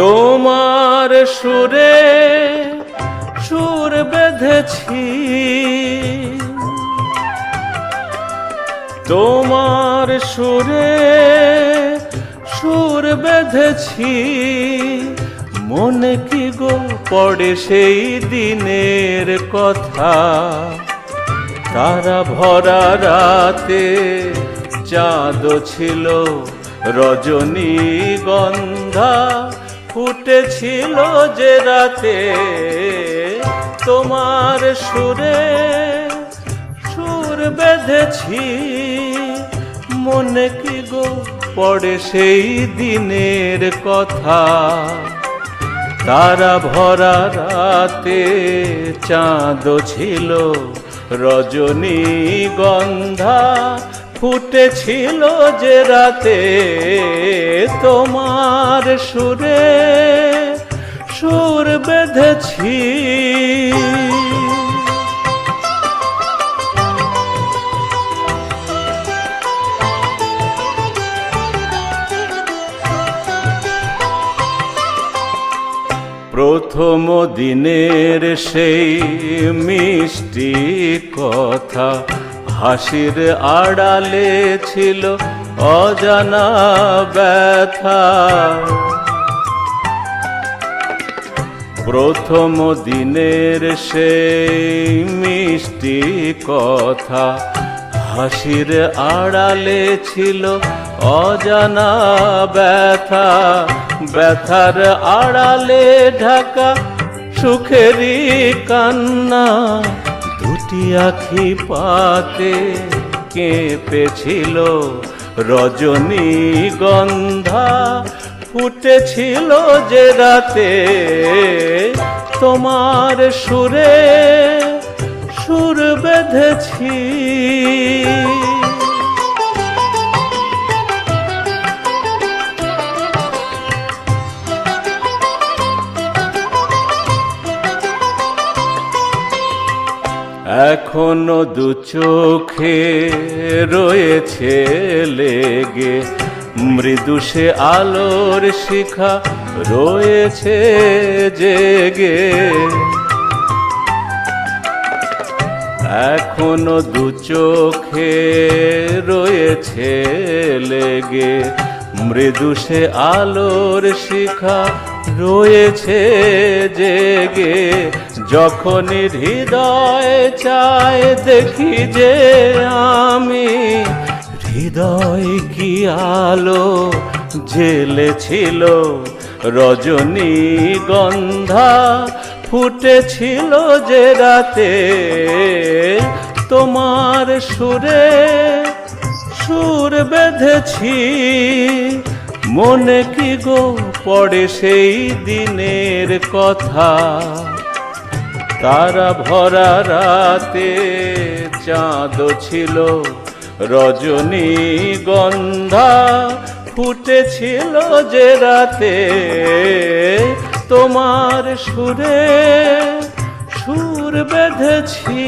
তোমার সুরে সুর বেঁধেছি, তোমার সুরে সুর বেঁধেছি, মনে কি গো পড়ে সেই দিনের কথা। তারা ভরা রাতে চাঁদ ছিল রজনীগন্ধা, ফুটেছিল যে রাতে তোমার সুরে সুর বেঁধেছি, মনে কি গো পড়ে সেই দিনের কথা। তারা ভরা রাতে চাঁদ ছিল রজনীগন্ধা, ফুটেছিল যে রাতে তোমার সুরে সুর বেঁধেছি। প্রথম দিনের সেই মিষ্টি কথা, হাসির আড়ালে ছিল অজানা ব্যথা। প্রথম দিনের সেই মিষ্টি কথা, হাসির আড়ালে ছিল অজানা ব্যথা। ব্যথার আড়ালে ঢাকা সুখেরই কান্না, দুটি আখি পাতে কেঁপেছিল রজনীগন্ধা, ফুটেছিল যে রাতে তোমার সুরে সুর বেঁধেছি। এখনো দু চোখে রয়েছে লেগে, মৃদু সে আলোর শিখা রয়েছে জেগে। এখনো দু চোখে রয়েছে লেগে, মৃদু সে আলোর শিখা রয়েছে জেগে। যখনই হৃদয় চায় দেখি যে আমি, হৃদয় কি আলো জ্বেলেছিল রজনীগন্ধা, ফুটেছিল যে রাতে তোমার সুরে সুর বেঁধেছি। মনে কি গো পড়ে সেই দিনের কথা। তারা ভরা রাতে চাঁদ ছিল রজনীগন্ধা, ফুটেছিল যে রাতে তোমার সুরে সুর বেঁধেছি।